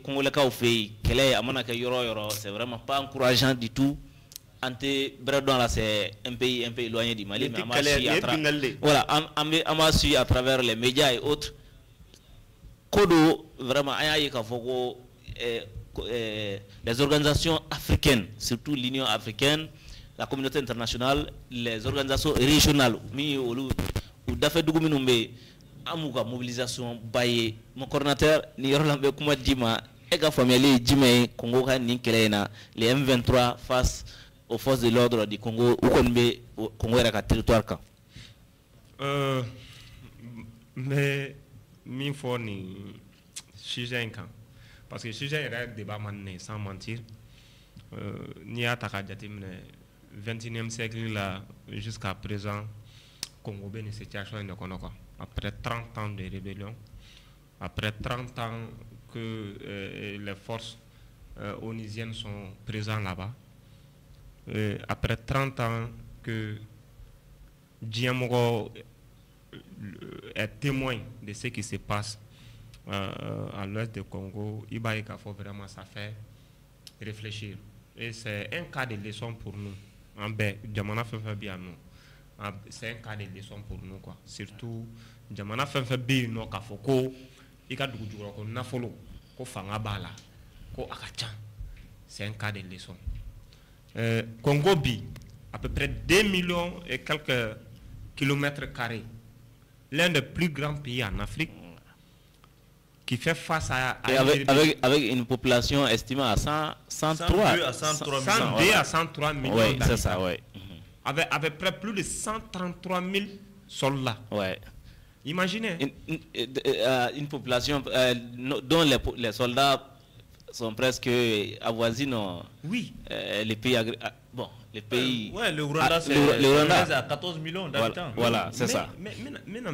Congolais fait qu'elle amana que yoro c'est vraiment pas encourageant du tout. Ante Bredon là c'est un pays éloigné du Mali, mais on m'a su à travers les médias et autres. Kodo vraiment les organisations africaines, surtout l'Union africaine, la communauté internationale, les organisations régionales, ou d'affaires du Gouminombe, amuka mobilisation baye mon coordinateur ni Yorlambe kuma dima ega famille dima Congo ka ni kelena les M23 face aux forces de l'ordre du Congo ou konbe Congo era ka territoire ka mais min fo ni sujet kan parce que sujet era débat mané sans mentir ni ataka jatimne 21e siècle là jusqu'à présent Congo ben situation de konoko. Après 30 ans de rébellion, après 30 ans que les forces onusiennes sont présentes là-bas, après 30 ans que Diamogo est témoin de ce qui se passe à l'ouest du Congo, Ibaïka faut vraiment ça fait réfléchir. Et c'est un cas de leçon pour nous. En bé, Diamana fait bien nous. C'est un cas de leçon pour nous quoi. Surtout jamana fait bien no ka foko ika dugu jukoro ko nafolo ko fanga bala ko akacha. C'est un cas de leçon. Congo bi à peu près 2 millions et quelques kilomètres carrés. L'un des plus grands pays en Afrique qui fait face à avec une population estimée à 102 à 103 millions ouais, c'est ça, ouais. Avec près plus de 133 000 soldats. Ouais. Imaginez. Une population dont les soldats sont presque avoisinent oui. Les pays bon, les pays. Ouais, le Rwanda c'est à 14 millions d'habitants. Voilà, c'est ça. Mais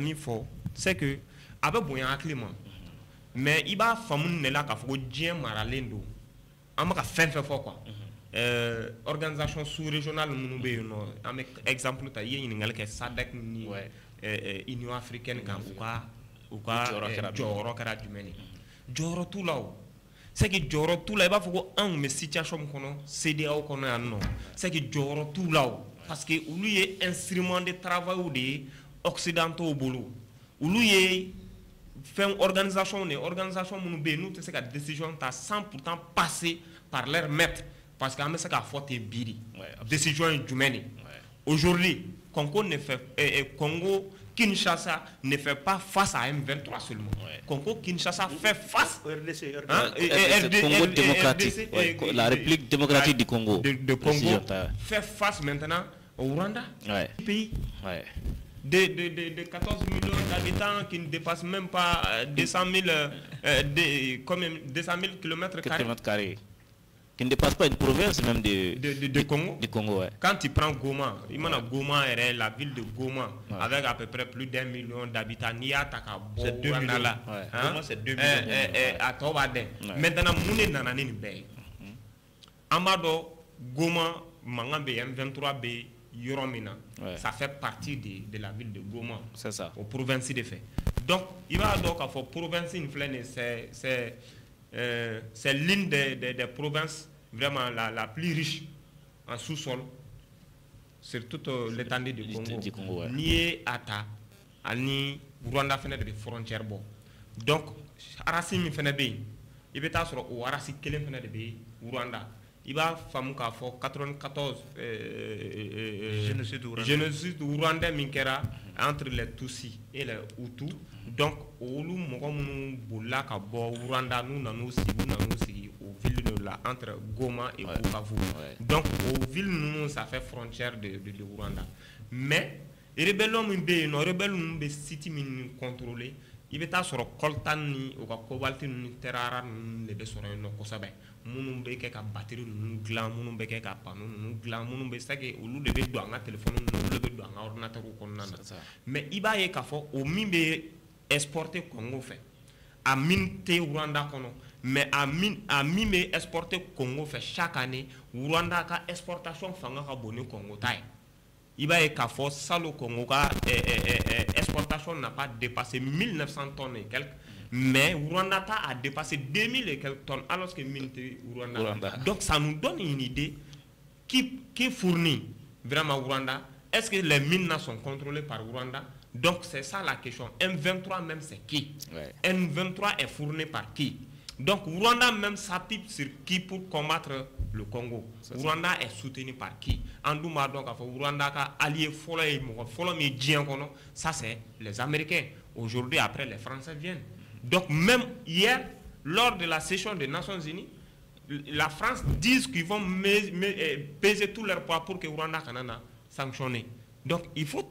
il faut c'est que avec Boyan Clément mais il va famoun nela ka fo dien maralendo amaka fin fort quoi. Organisation sous-régionale nous no exemple ta yé ngal ke SADC ni Union africaine kan fuka ou ka joro kara jumeni joro tout là c'est que joro tout là ba foko en mais situation kono CDAO kono non c'est que joro tout là parce que lui est instrument de travail ou des occidentaux au boulot ou lui est fait une organisation nous nous c'est que décision ta sans pourtant passer par leur maître parce que c'est qu'à faute biri décision jumeni aujourd'hui Congo ne fait Congo Kinshasa ne fait pas face à M23 seulement. Congo Kinshasa fait face Congo démocratique, la République démocratique du Congo. De Congo fait face maintenant au Rwanda, pays de 14 millions d'habitants qui ne dépassent même pas 200 000 kilomètres carrés. Qui ne dépasse pas une province même de Congo. Du Congo, ouais. Quand tu prends Goma, Goma est la ville de Goma avec à peu près plus d'1 million d'habitants. C'est 2 millions. Goma c'est 2 millions. Maintenant, Mouné Nanani Bay. Amado, Goma, Mangambe, M23B, Yoromina. Ça fait partie de la ville de Goma. C'est ça. Aux provinces de fait. Donc, il va donc avoir province influente, c'est l'une des provinces vraiment la plus riche en sous-sol sur toute l'étendue du Congo. Ni Ata, ni Rwanda fait des frontières bon. Donc, Arasi mi fait des pays. Il va être au Arasi Kelen fait des pays Rwanda. Il va faire 94 génocide Rwanda Minkera entre les Tutsis et les Hutus. Donc, au Boula Kabo, Rwanda, nous aussi aux villes de là, entre Goma et Bukavu. Donc, aux villes, nous, ça fait frontière de Rwanda. Mais, les rebelles, nos rebelles, nous, city contrôlés, il va être sur le coltan, ou cobalt, terrara, les besoins, nos kosabe. Nous beke ka batterie nous gland nous beke ka panneau nous gland nous be sake au lieu de do anga téléphone nous le do anga ordinateur ko nana mais iba ye ka fo o mimbe exporter Congo fait a mine Rwanda kono mais a mime exporter Congo fait chaque année Rwanda ka exportation fanga ka boni Congo tay iba ye ka fo salo Congo ka exportation n'a pas dépassé 1900 tonnes et quelques Mais Rwanda a dépassé 2000 et quelques tonnes alors que Rwanda. Donc ça nous donne une idée qui fournit vraiment Rwanda. Est-ce que les mines sont contrôlées par Rwanda? Donc c'est ça la question. M23 même c'est qui? M23 est fourni par qui? Donc Rwanda même s'appuie sur qui pour combattre le Congo? Rwanda est soutenu par qui? Andouma donc Rwanda a allié ça c'est les Américains. Aujourd'hui après les Français viennent. Donc même hier lors de la session des Nations Unies, la France dit qu'ils vont peser tout leur poids pour que Rwanda soit sanctionné. Donc, il faut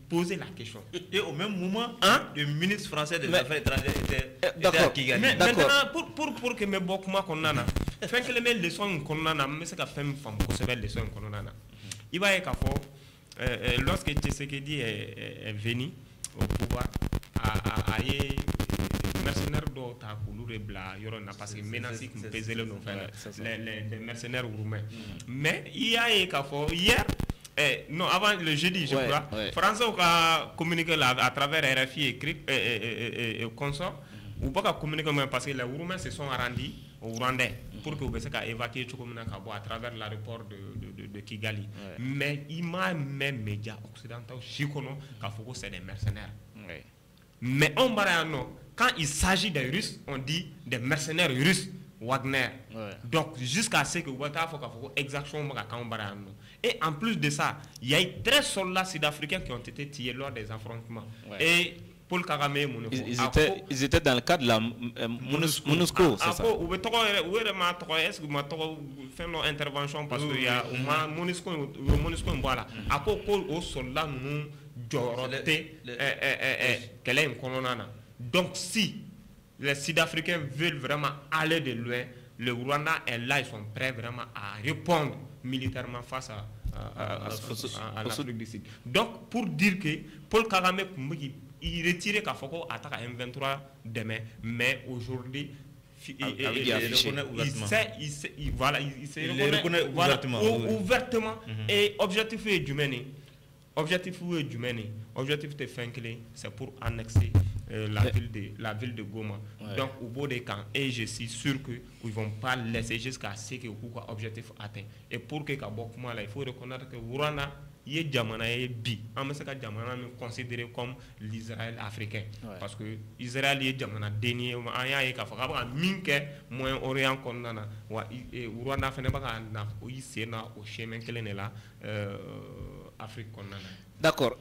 poser la question. Et au même moment, le ministre français des Affaires étrangères était à Kigali. Maintenant, pour que mes bokuma konana, fait que les leçons konana, mais c'est qu'à faire une femme pour se faire les leçons konana. Il va y avoir lorsque Tshisekedi est venu au pouvoir, les mercenaires d'Ota Kouloure Bla, Yorona, parce que menace qui pesaient le nom, les mercenaires roumains. Mais il y a hier. Non, avant le jeudi, je crois, Français a communiqué à travers RFI et consorts, ou pas communiquer parce que les Roumains se sont rendus au Rwandais pour que vous puissiez évacuer à travers l'aéroport de Kigali. Mais il m'a même médias occidentaux, c'est des mercenaires. Mais en Barano, quand il s'agit des Russes, on dit des mercenaires russes. Wagner. Donc, jusqu'à ce que Ouattara faut exactement et en plus de ça, il y a eu 13 soldats sud-africains qui ont été tués lors des affrontements. Et Paul Kagame, ils étaient dans le cadre de la MONUSCO, c'est ça? Est-ce que vous fait une intervention parce qu'il y a MONUSCO, voilà. À quoi aux soldats nous donc, si les Sud-Africains veulent vraiment aller de loin, le Rwanda est là, ils sont prêts vraiment à répondre militairement face à l'Afrique du Sud. Donc, pour dire que Paul Kagame, il retirait Kafoko attaque à M23 demain, mais aujourd'hui, il se reconnaît ouvertement. Et objectif est du mener. Objectif de Fenkele, c'est pour annexer la ville de Goma. Donc au bout des camps, et je suis sûr qu'ils ne vont pas laisser jusqu'à ce que l'objectif atteint. Et pour que Kabokuma, il faut reconnaître que Rwanda est considéré comme l'Israël africain. Parce que l'Israël est dernier, moins orient Rwanda fait pas au chemin Afrique. D'accord,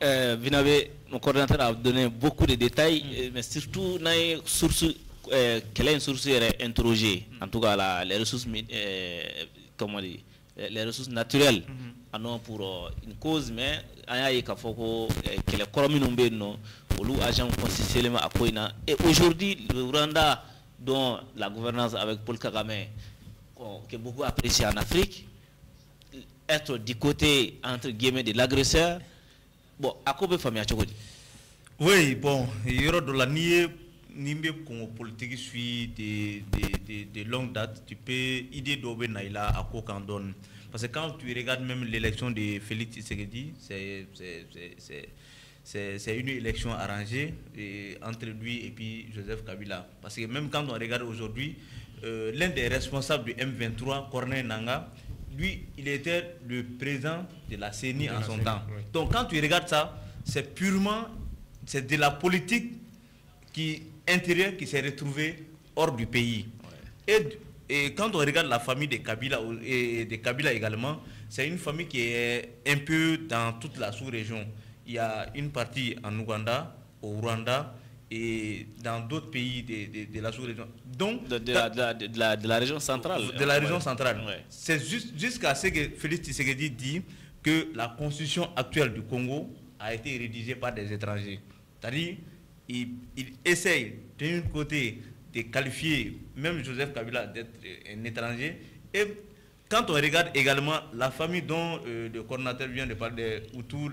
mon coordinateur a donné beaucoup de détails, mais surtout, quelle est une source interrogée, en tout cas les ressources, les ressources naturelles, pour une cause, mais que les communes agent consistément à Koina. Et aujourd'hui, le Rwanda, dont la gouvernance avec Paul Kagame, qui est beaucoup apprécié en Afrique, être du côté, entre guillemets, de l'agresseur, bon, à quoi peut-on faire? Oui, bon, il y aura de la Nimbe Congo politique suit de longue date, tu peux idée d'Obe Naïla à quoi qu'on donne. Parce que quand tu regardes même l'élection de Félix Tshisekedi, c'est une élection arrangée entre lui et puis Joseph Kabila. Parce que même quand on regarde aujourd'hui, l'un des responsables du M23, Corneille Nangaa, lui, il était le président de la CENI en son temps. Oui. Donc quand tu regardes ça, c'est purement, c'est de la politique intérieure qui s'est retrouvée hors du pays. Ouais. Et quand on regarde la famille de Kabila et de Kabila également, c'est une famille qui est un peu dans toute la sous-région. Il y a une partie en Ouganda, au Rwanda et dans d'autres pays de la sous-région. Donc de la région centrale. De la région centrale. Ouais. C'est jusqu'à ce que Félix Tshisekedi dit que la constitution actuelle du Congo a été rédigée par des étrangers. C'est-à-dire, il essaye d'un côté de qualifier même Joseph Kabila d'être un étranger. Et quand on regarde également la famille dont le coordinateur vient de parler, des Hutus,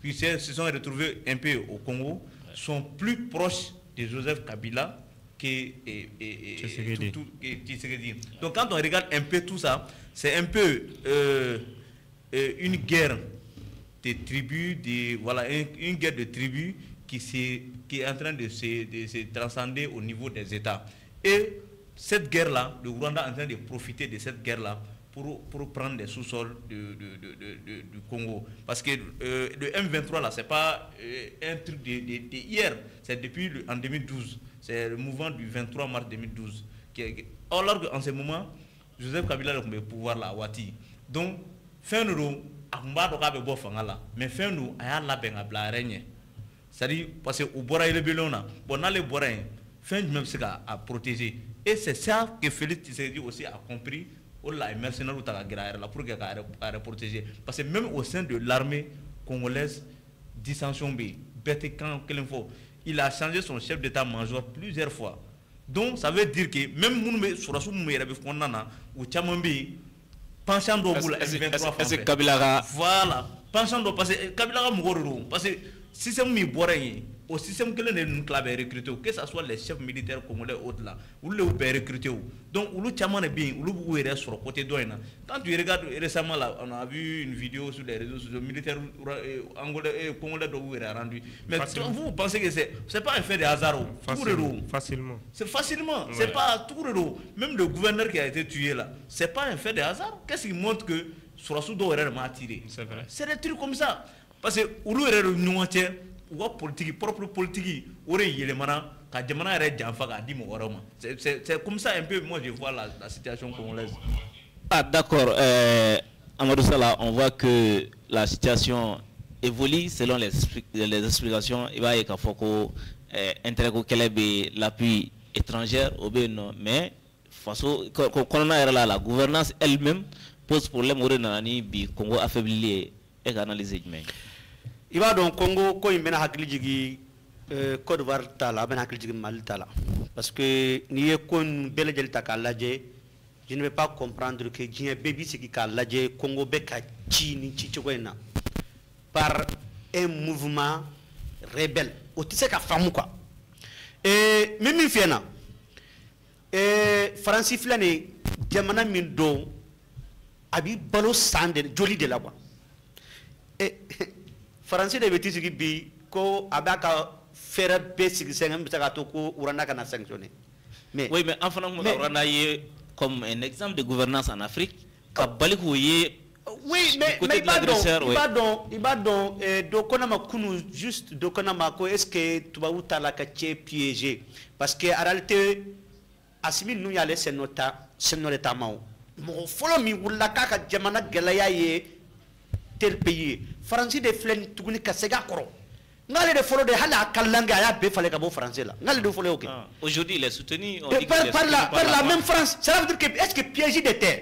qui se sont retrouvés un peu au Congo, sont plus proches de Joseph Kabila que Tshisekedi. Donc quand on regarde un peu tout ça, c'est un peu une guerre de tribus, une guerre de tribus qui est en train de se transcender au niveau des États. Et cette guerre-là, le Rwanda est en train de profiter de cette guerre-là pour prendre des sous-sols du Congo. Parce que le M23, là, ce n'est pas un truc d'hier, c'est depuis en 2012. C'est le mouvement du 23 mars 2012. Alors qu'en ce moment, Joseph Kabila a le pouvoir là, Wati. Donc, fin de l'eau, mais fin de l'eau, il y a la araignée. C'est-à-dire, parce que au Bora et le Bélona, on a les Bora, fin du même c'est à protéger. Et c'est ça que Félix Tshisekedi aussi a compris. Pour protéger. Parce que même au sein de l'armée congolaise, dissension B, il a changé son chef d'état-major plusieurs fois. Donc ça veut dire que même Sourassou Mouyera Bifkonana ou Tchamambi, penchant d'eau pour la M23 français. Voilà, penchant d'eau parce que Kabila Mougorou, parce que si c'est mi boraye, au système que nous avons recruté, que ce soit les chefs militaires congolais autres là, ou les recrutés. Donc, ou le Tchaman est bien, ou le est sur le côté d'Oina. Quand tu regardes récemment là, on a vu une vidéo sur les réseaux sociaux militaires angolais et congolais d'où il est rendu. Mais vous pensez que c'est pas un fait de hasard? Facilement. C'est facilement. Ouais. C'est pas tout le lot. Même le gouverneur qui a été tué là, c'est pas un fait de hasard. Qu'est-ce qui montre que Sourassou doit être attiré? C'est vrai. C'est des trucs comme ça. Parce que ou le est nuantier. Ou politique propre politique c'est comme ça un peu moi je vois la situation congolaise. Ah d'accord, Amadou Sala, on voit que la situation évolue selon les explications. Il va y avoir l'appui étranger au Bénin, mais la gouvernance elle-même pose problème au Congo affaibli et analysé. Il va donc Congo quand il mène à Hakiligi Côte d'Ivoire tala ben Hakiligi Mali tala parce que ni est con belle delta kalaje je ne vais pas comprendre que j'ai baby c'est qui kalaje Congo beka chini chichokwena par un mouvement rebelle au tisse ka famu quoi et même fiena et Francis Flane jamana min do abi balo sande joli de là quoi et Français de bêtises qui bi ko abaka faire basic sengam bisa to ko urana kana sanctionner. Mais oui, mais enfin on urana comme un exemple de gouvernance en Afrique kabaliku yé. Oui, mais il va donc do konama kunu juste do konama ko est-ce que tu vas outa la kache piégé parce que en réalité asimi nous y aller c'est notre mao. Mo follow mi wula ka jamana galaya ye tel pays français de flen tuguni kasega koro ngale de follow de hala kalanga ya be fallait ka bo français là ngale de follow OK aujourd'hui il est soutenu par la même France. Ça veut dire que est-ce que piégé de terre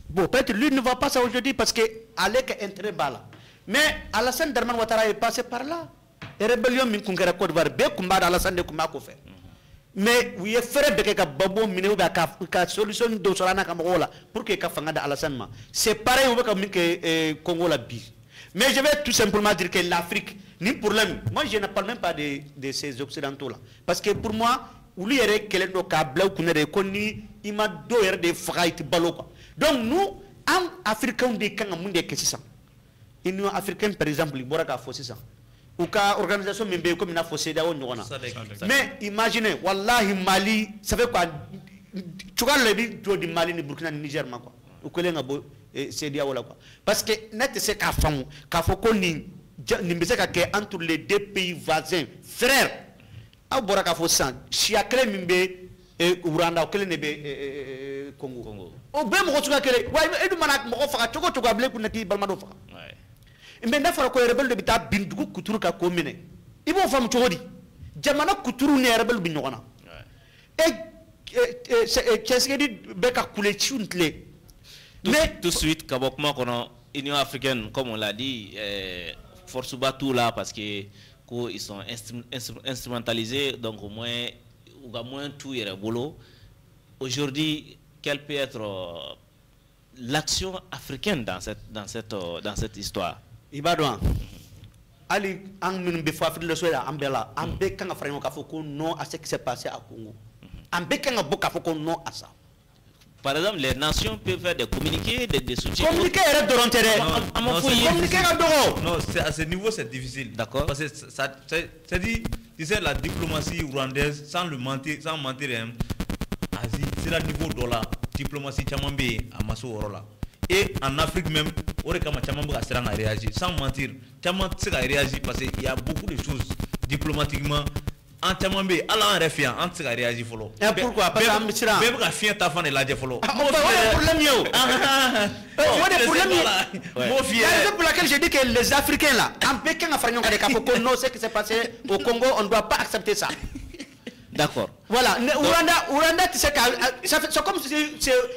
bon peut-être lui ne va pas ça aujourd'hui parce que avec intérêt bala mais Alassane Dramane Ouattara est passé par là et rébellion min kungera Côte d'Ivoire be kumba Alassane de kuma ko fait mais oui frère de ka babo miné ou ka solution do solana ka mola pour que ka fanga da Alassane ma c'est pareil ou comme que Congo la bi mais je vais tout simplement dire que l'Afrique ni problème moi je ne parle même pas de ces occidentaux là parce que pour moi ou lui est quel no ka blau kunere koni ima do yer de fight balo quoi donc nous en africain de kan munde que c'est ça Union africaine par exemple bora ka fo c'est ça ou ka organisation membe comme na fo CEDEAO nyona mais imaginez wallahi Mali ça fait quoi tu vois le bi do di Mali ni Burkina ni Niger ma quoi ou ko lenga bo CEDEAO là quoi parce que net c'est ka famu ka fo ko ni mbese ka ke entre les deux pays voisins frères a bora ka fo san chia kele mimbe Rwanda o kele ne be Congo o be mo ko tuka kele wa edu mana mo fa choko choko able ku nati balma do fa mais n'a pas ko rebelle de bita bindugu kuturu ka ko mine ibo fam chodi jamana kuturu ne rebelle bi nyona et qu'est-ce que dit beka kule chuntle mais tout de suite kabokma kono Union africaine comme on l'a dit force batou là parce que ils sont instrumentalisés donc au moins tout est bolo aujourd'hui quelle peut être l'action africaine dans cette histoire. Ibadouan Ali ang minum be fa le soya ambela ambe kanga frango ka foko non à ce qui s'est passé à Congo ambe kanga boka foko non à ça par exemple, les nations peuvent faire des communiqués, des soutiens. Communiquer est de l'intérêt. Non, à ce niveau, c'est difficile. D'accord. Parce que ça dit, tu sais, la diplomatie rwandaise, sans mentir, c'est le niveau dollar. Diplomatie Tchamambé à Masso Orola. Et en Afrique même, on a réagi. Sans mentir, Tchamambé a réagi parce qu'il y a beaucoup de choses diplomatiquement. En Tchamambé, Allah en référent, on a réagi. Pourquoi? Parce que Mitsira. Même quand Fien Tafan est là, il faut. C'est pour laquelle je dis que les Africains là, en Pékin, ce qui s'est passé au Congo, on ne doit pas accepter ça. D'accord. Voilà, Ouranda, tu sais, c'est comme si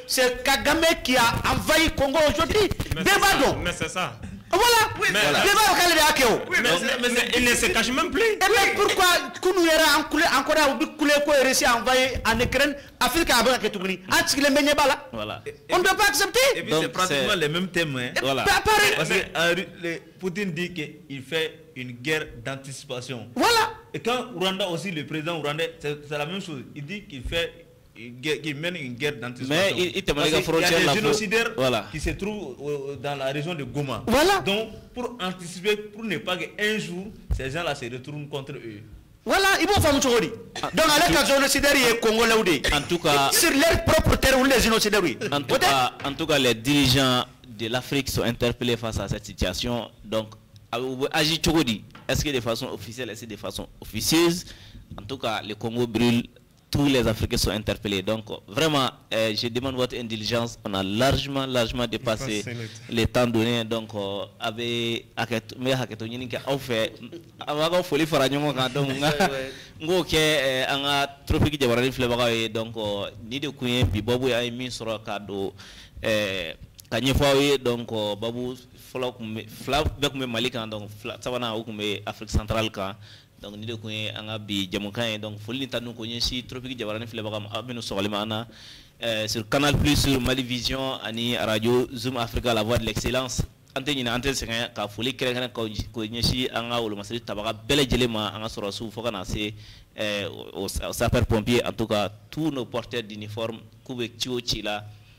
c'est Kagame qui a envahi Congo aujourd'hui. Mais c'est ça. Voilà, oui, mais il ne se cache même plus. Et bien pourquoi Kounouyera encore a envoyé en Ukraine, Afrique a besoin de tout. Voilà. On ne peut pas accepter. Et puis c'est pratiquement les mêmes thèmes. Hein. Voilà. Parce que Poutine dit qu'il fait une guerre d'anticipation. Voilà. Et quand Rwanda aussi, le président rwandais, c'est la même chose. Il dit qu'il mène une guerre d'anticipation. Mais il y a des génocidaires qui se trouvent dans la région de Goma. Voilà. Donc, pour anticiper, pour ne pas qu'un jour, ces gens-là se retournent contre eux. Voilà, ils vont faire un donc, avec les génocidaires, il y a Congolais. En tout cas, sur leur propre terre, où les génocidaires. En tout cas, les dirigeants de l'Afrique sont interpellés face à cette situation. Donc, agir Tchogodi, est-ce que de façon officielle, est-ce que de façon officieuse? En tout cas, le Congo brûle. Tous les Africains sont interpellés. Donc, vraiment, je demande votre indulgence. On a largement dépassé les temps donnés. Donc, avec fait donc, ni de kuyen bi babu ay min soro kado kanye fawe donc babu fla bek me malika donc sabana ko me Afrique centrale ka donc ni de kuyen anga bi jamukan donc foli tanu ko nyi tropique jabarani fle bagam amenu sogalima sur Canal Plus, sur Mali Vision ani radio Zoom Africa, la voix de l'excellence. Antenne ka foli kere ko nyi anga wolo masri tabaga bele jelema anga soro su foka na se aux sapeurs pompiers, en tout cas tous nos porteurs d'uniformes Koubek Tio Chila